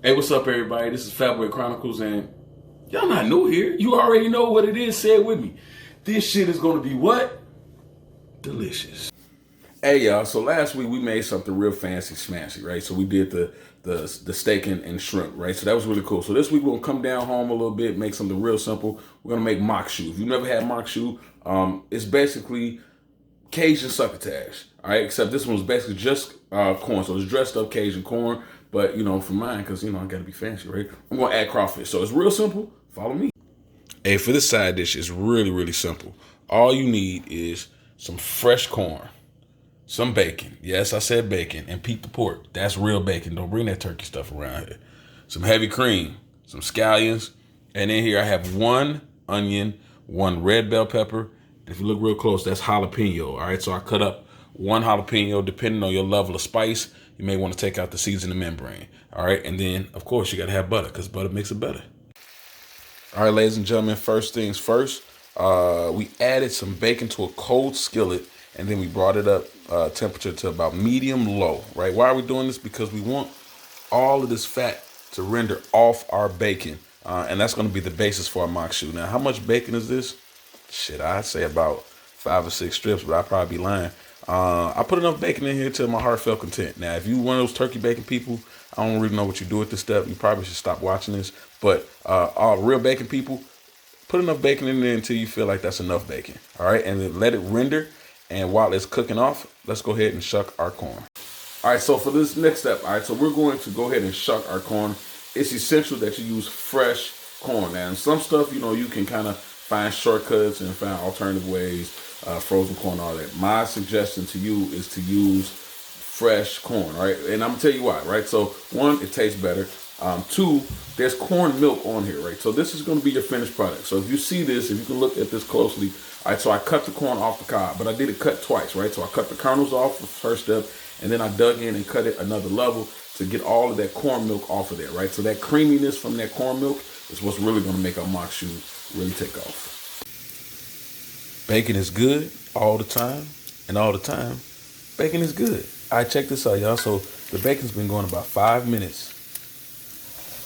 Hey, what's up, everybody? This is Fatboy Chronicles, and y'all not new here. You already know what it is. Say it with me. This shit is gonna be what? Delicious. Hey, y'all. So last week we made something real fancy smashy, right? So we did the steak and shrimp, right? So that was really cool. So this week we're gonna come down home a little bit, make something real simple. We're gonna make maque choux. If you've never had maque choux, it's basically Cajun succotash, all right? Except this one's basically just corn, so it's dressed up Cajun corn. But for mine, because I gotta be fancy, right? I'm gonna add crawfish. So it's real simple. Follow me. Hey, for this side dish, it's really, really simple. All you need is some fresh corn, some bacon. Yes, I said bacon, and peep the pork. That's real bacon. Don't bring that turkey stuff around here. Some heavy cream, some scallions, and in here I have one onion, one red bell pepper. If you look real close, that's jalapeno. All right, so I cut up one jalapeno. Depending on your level of spice, you may want to take out the seeds and the membrane. All right, and then of course you got to have butter because butter makes it better. All right, ladies and gentlemen, first things first. We added some bacon to a cold skillet, and then we brought it up temperature to about medium low. Right? Why are we doing this? Because we want all of this fat to render off our bacon, and that's going to be the basis for our maque choux. Now, how much bacon is this? Shit, I'd say about 5 or 6 strips, but I'd probably be lying. I put enough bacon in here till my heart felt content. Now, if you one of those turkey bacon people, I don't really know what you do with this stuff. You probably should stop watching this. But all real bacon people, put enough bacon in there until you feel like that's enough bacon. All right, and then let it render. And while it's cooking off, let's go ahead and shuck our corn. All right, so for this next step, all right, so we're going to go ahead and shuck our corn. It's essential that you use fresh corn. Now, and some stuff, you can kind of find shortcuts and find alternative ways, frozen corn, all that. My suggestion to you is to use fresh corn, right? And I'm gonna tell you why, right? So one, it tastes better. Two, there's corn milk on here, right? So this is gonna be your finished product. So if you see this, if you can look at this closely, all right, so I cut the corn off the cob, but I did it cut twice, right? So I cut the kernels off the first step, and then I dug in and cut it another level to get all of that corn milk off of there, right? So that creaminess from that corn milk is what's really gonna make our maque choux really take off. Bacon is good all the time, and all the time, bacon is good. All right, check this out, y'all. So the bacon's been going about 5 minutes,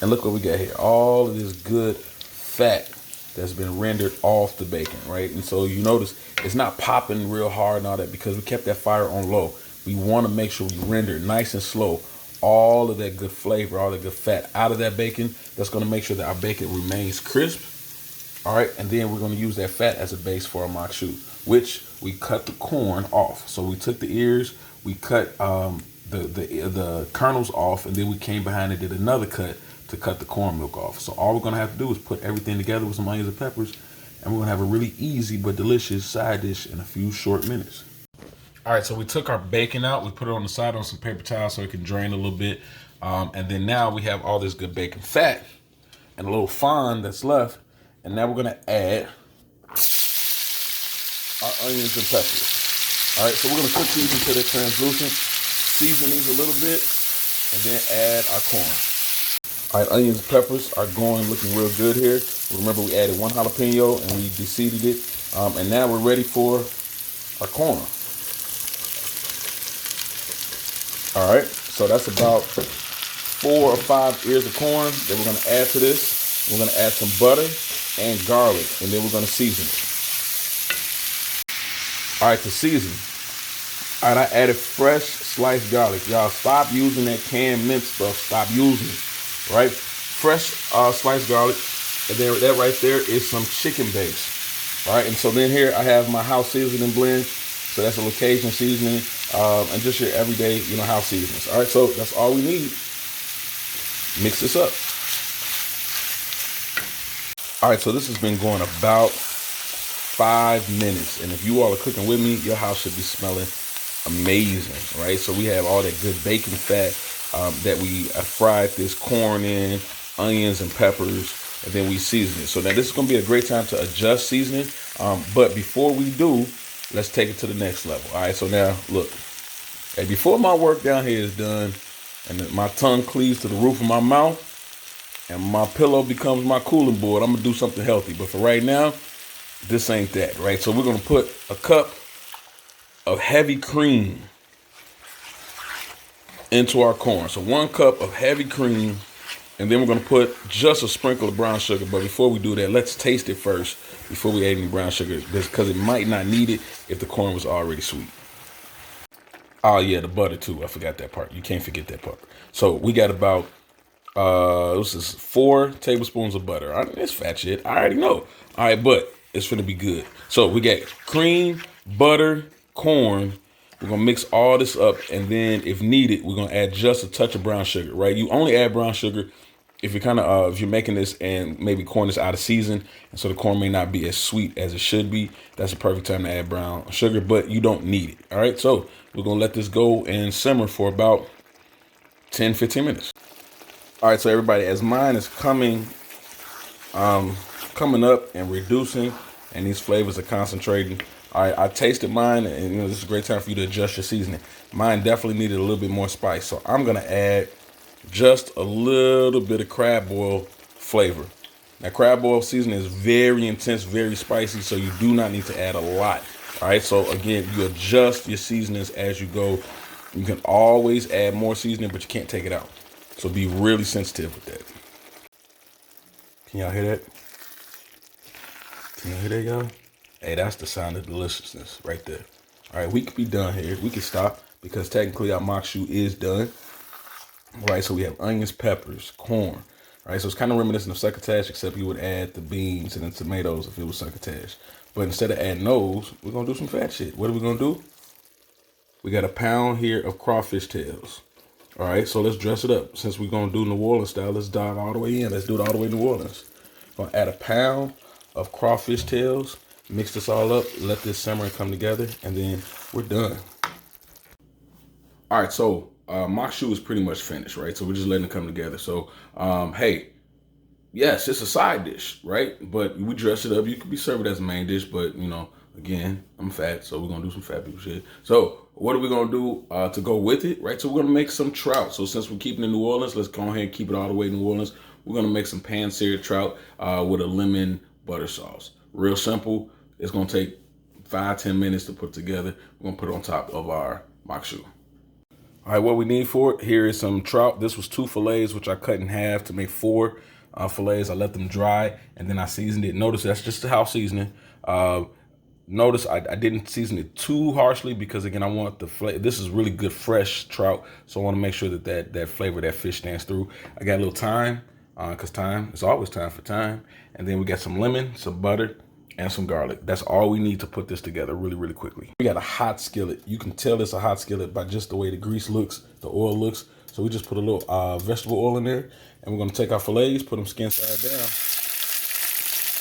and look what we got here. All of this good fat that's been rendered off the bacon, right? And so you notice it's not popping real hard and all that because we kept that fire on low. We want to make sure we render nice and slow all of that good flavor, all the good fat out of that bacon. That's going to make sure that our bacon remains crisp. All right, and then we're going to use that fat as a base for our maque choux, which we cut the corn off. So we took the ears, we cut the kernels off, and then we came behind and did another cut to cut the corn milk off. So all we're going to have to do is put everything together with some onions and peppers, and we're going to have a really easy but delicious side dish in a few short minutes. All right, so we took our bacon out. We put it on the side on some paper towel so it can drain a little bit. And then now we have all this good bacon fat and a little fond that's left. And now we're going to add our onions and peppers. All right, so we're going to cook these until they're translucent, season these a little bit, and then add our corn. All right, onions and peppers are looking real good here. Remember, we added one jalapeno and we de-seeded it. And now we're ready for our corn. All right, so that's about 4 or 5 ears of corn that we're going to add to this. We're going to add some butter and garlic, and then we're going to season it. All right, to season. All right, I added fresh sliced garlic. Y'all, stop using that canned mint stuff. Stop using it, right? Fresh sliced garlic, and then that right there is some chicken base. All right, and so then here I have my house seasoning blend. So that's a location seasoning, and just your everyday, house seasonings. All right, so that's all we need. Mix this up. All right, so this has been going about 5 minutes. And if you all are cooking with me, your house should be smelling amazing, right? So we have all that good bacon fat that we fried this corn in, onions and peppers, and then we season it. So now this is going to be a great time to adjust seasoning. But before we do, let's take it to the next level. All right, so now look. Hey, before my work down here is done and my tongue cleaves to the roof of my mouth, and my pillow becomes my cooling board, I'm going to do something healthy. But for right now, this ain't that, right? So we're going to put a cup of heavy cream into our corn. So 1 cup of heavy cream And then we're gonna put just a sprinkle of brown sugar. But before we do that, let's taste it first before we add any brown sugar, because it might not need it if the corn was already sweet. Oh yeah, the butter too. I forgot that part. You can't forget that part. So we got about this is 4 tablespoons of butter. It's fat shit. I already know. All right, but it's gonna be good. So we got cream, butter, corn. We're gonna mix all this up, and then if needed, we're gonna add just a touch of brown sugar. Right? You only add brown sugar if you're if you're making this and maybe corn is out of season, and so the corn may not be as sweet as it should be. That's a perfect time to add brown sugar, but you don't need it. All right, so we're gonna let this go and simmer for about 10-15 minutes. All right, so everybody, as mine is coming up and reducing, and these flavors are concentrating. All right, I tasted mine, and this is a great time for you to adjust your seasoning. Mine definitely needed a little bit more spice, so I'm gonna add just a little bit of crab oil flavor. Now, crab oil seasoning is very intense, very spicy, so you do not need to add a lot. All right, so again, you adjust your seasonings as you go. You can always add more seasoning, but you can't take it out. So be really sensitive with that. Can y'all hear that? Can y'all hear that, y'all? Hey, that's the sound of deliciousness right there. All right, we could be done here. We can stop because technically our maque choux is done. All right, so we have onions, peppers, corn. All right, so it's kind of reminiscent of succotash, except you would add the beans and the tomatoes if it was succotash. But instead of adding those, we're gonna do some fat shit. What are we gonna do? We got a pound here of crawfish tails. All right, so let's dress it up. Since we're gonna do New Orleans style, let's dive all the way in. Let's do it all the way New Orleans. Gonna add a pound of crawfish tails. Mix this all up, let this simmer and come together, and then we're done. All right, so maque choux is pretty much finished, right? So we're just letting it come together. So, hey, yes, it's a side dish, right? But we dress it up. You could be served as a main dish, but again, I'm fat, so we're gonna do some fat people shit. So what are we gonna do to go with it, right? So we're gonna make some trout. So since we're keeping it in New Orleans, let's go ahead and keep it all the way in New Orleans. We're gonna make some pan-seared trout with a lemon butter sauce. Real simple. It's gonna take 5-10 minutes to put together. We're gonna put it on top of our maque choux. All right, what we need for it, here is some trout. This was 2 fillets, which I cut in half to make 4 fillets. I let them dry, and then I seasoned it. Notice that's just the house seasoning. Notice I didn't season it too harshly because, again, I want the flavor. This is really good fresh trout, so I want to make sure that flavor, that fish stands through. I got a little thyme, because thyme, it's always time for thyme. And then we got some lemon, some butter, and some garlic. That's all we need to put this together really, really quickly. We got a hot skillet. You can tell it's a hot skillet by just the way the grease looks, the oil looks. So we just put a little vegetable oil in there, and we're gonna take our fillets, put them skin side down,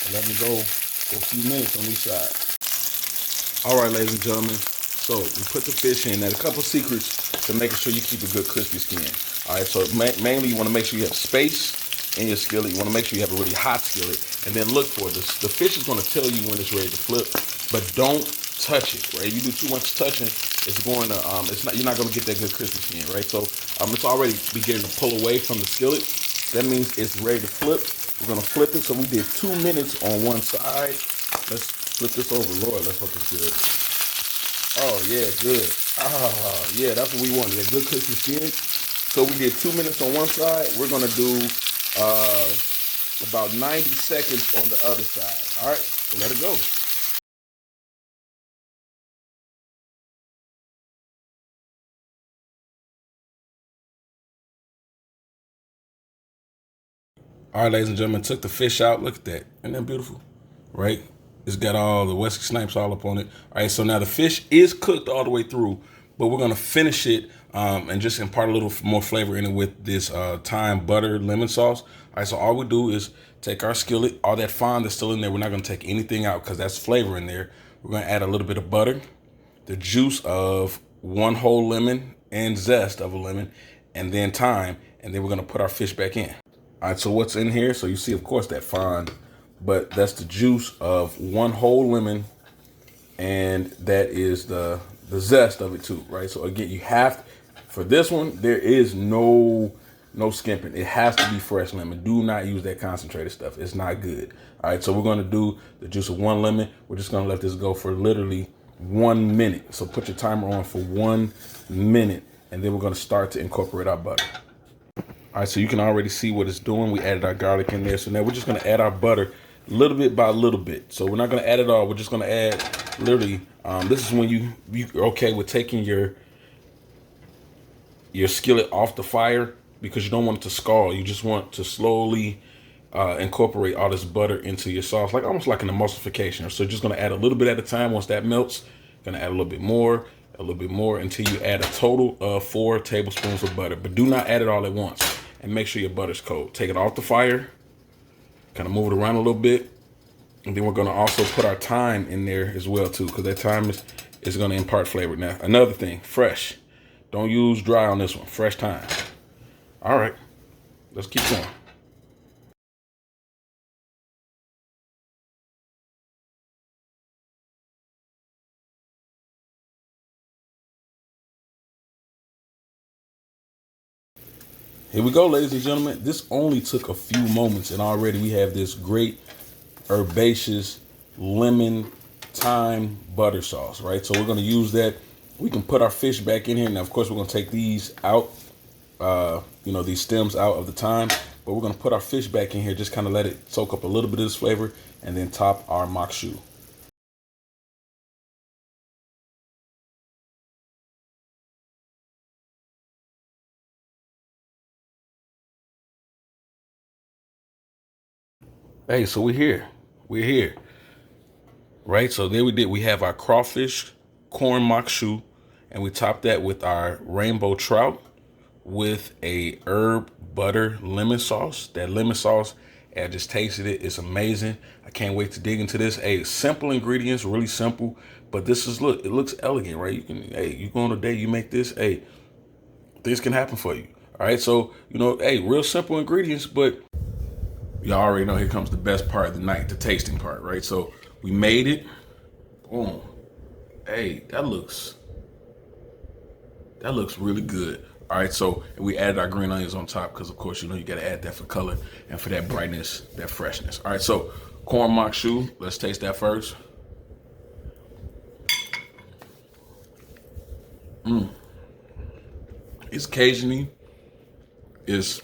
and let them go for a few minutes on each side. All right, ladies and gentlemen. So we put the fish in. Now, a couple secrets to making sure you keep a good crispy skin. All right, so mainly you wanna make sure you have space in your skillet. You want to make sure you have a really hot skillet, and then look for this. The fish is going to tell you when it's ready to flip, but don't touch it. Right? If you do too much touching, it's going to you're not going to get that good crispy skin. Right? So it's already beginning to pull away from the skillet. That means it's ready to flip. We're going to flip it. So we did 2 minutes on one side. Let's flip this over. Lord, let's hope it's good. Oh yeah, good. Yeah, that's what we wanted. A good crispy skin. So we did 2 minutes on one side. We're going to do about 90 seconds on the other side. All right, so let it go. All right, ladies and gentlemen, took the fish out. Look at that. Isn't that beautiful? Right? It's got all the Wesley Snipes all up on it. All right, so now the fish is cooked all the way through, but we're going to finish it and just impart a little more flavor in it with this thyme, butter, lemon sauce. All right, so all we do is take our skillet, all that fond that's still in there. We're not going to take anything out because that's flavor in there. We're going to add a little bit of butter, the juice of 1 whole lemon and zest of a lemon, and then thyme, and then we're going to put our fish back in. All right, so what's in here? So you see, of course, that fond, but that's the juice of 1 whole lemon, and that is the zest of it too, right? So again, you have, for this one, there is no skimping. It has to be fresh lemon. Do not use that concentrated stuff. It's not good. All right, so we're going to do the juice of 1 lemon. We're just going to let this go for literally 1 minute. So put your timer on for 1 minute, and then we're going to start to incorporate our butter. All right, so you can already see what it's doing. We added our garlic in there. So now we're just gonna add our butter little bit by little bit. So we're not gonna add it all. We're just gonna add literally, this is when you're okay with taking your skillet off the fire because you don't want it to scald. You just want to slowly incorporate all this butter into your sauce, like almost like an emulsification. So just gonna add a little bit at a time. Once that melts, gonna add a little bit more, until you add a total of 4 tablespoons of butter. But do not add it all at once, and make sure your butter's cold. Take it off the fire, kind of move it around a little bit, and then we're gonna also put our thyme in there as well too, because that thyme is gonna impart flavor. Now, another thing, fresh. Don't use dry on this one, fresh thyme. All right, let's keep going. Here we go, ladies and gentlemen. This only took a few moments, and already we have this great herbaceous lemon thyme butter sauce, right? So we're going to use that. We can put our fish back in here. Now, of course, we're going to take these out, these stems out of the thyme, but we're going to put our fish back in here, just kind of let it soak up a little bit of this flavor, and then top our maque choux. Hey, so we're here, right? So there we have our crawfish corn maque choux, and we top that with our rainbow trout with a herb butter lemon sauce. That lemon sauce, I just tasted it. It's amazing. I can't wait to dig into this. Hey, simple ingredients, really simple, but this is, look, it looks elegant, right? You go on a date, you make this, hey, things can happen for you. All right, so, hey, real simple ingredients, but y'all already know here comes the best part of the night, the tasting part, right? So we made it. Boom. Hey, that looks really good. All right, so we added our green onions on top because, of course, you got to add that for color and for that brightness, that freshness. All right, so corn maque choux. Let's taste that first. It's Cajun-y. It's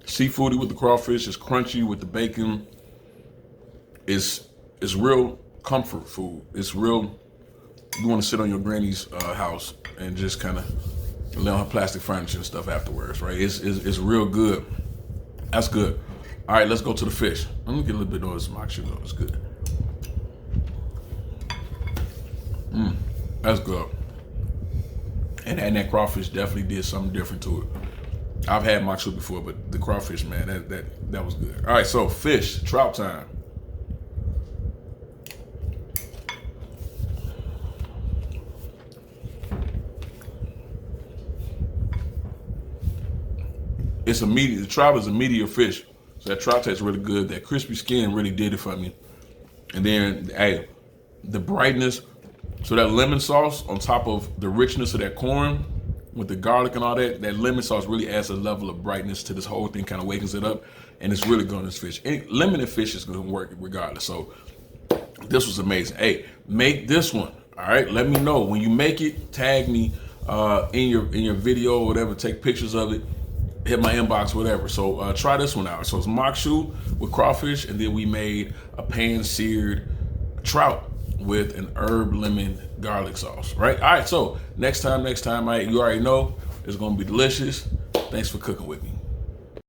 seafoody with the crawfish. It's crunchy with the bacon. It's real comfort food. It's real. You want to sit on your granny's house and just kind of lay on her plastic furniture and stuff afterwards, right? It's real good. That's good. All right, let's go to the fish. Let me get a little bit of this maque choux. It's good. That's good. And adding that crawfish definitely did something different to it. I've had maque choux before, but the crawfish, man, that was good. All right, so fish, trout time. It's a meaty. The trout is a meatier fish, so that trout tastes really good. That crispy skin really did it for me. And then, hey, the brightness. So that lemon sauce on top of the richness of that corn with the garlic and all that, that lemon sauce really adds a level of brightness to this whole thing, kind of wakens it up, and it's really good on this fish. And lemon and fish is going to work regardless. So this was amazing. Hey, make this one. All right, let me know when you make it. Tag me in your video or whatever. Take pictures of it. Hit my inbox, whatever. So try this one out. So it's maque choux with crawfish, and then we made a pan-seared trout with an herb lemon garlic sauce, right? All right, so next time, you already know it's gonna be delicious. Thanks for cooking with me.